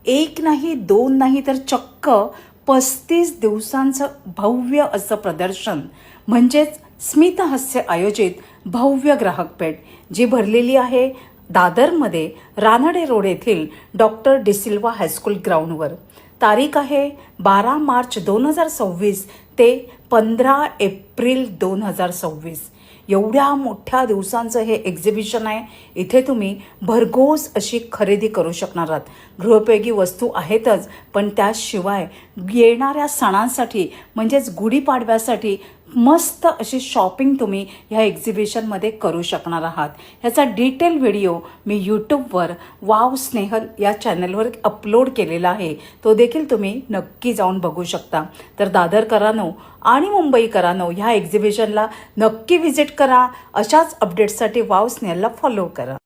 एक नाही, दोन नाही, तर चक्क 35 दिवसांचं भव्य असं प्रदर्शन म्हणजेच स्मितहास्य आयोजित भव्य ग्राहक पेठ जी भरलेली आहे दादरमध्ये रानडे रोड येथील डॉक्टर डिसिल्वा हायस्कूल ग्राउंडवर. तारीख आहे 12 मार्च 2026 ते 15 एप्रिल 2026. एवढ्या मोठ्या दिवसांचं हे एक्झिबिशन आहे. इथे तुम्ही भरघोस अशी खरेदी करू शकणार आहात. गृहोपयोगी वस्तू आहेतच, पण त्याशिवाय येणाऱ्या सणांसाठी म्हणजेच गुढीपाडव्यासाठी मस्त अशी शॉपिंग तुम्ही ह्या एक्झिबिशनमध्ये करू शकणार आहात. ह्याचा डिटेल व्हिडिओ मी यूट्यूबवर वाव स्नेहल या चॅनलवर अपलोड केलेला आहे. तो देखील तुम्ही नक्की जाऊन बघू शकता. तर दादरकरांनो आणि मुंबईकरांनो ह्या एक्झिबिशनला नक्की व्हिजिट करा. अशाच अपडेट्ससाठी वाव स्नेहलला फॉलो करा.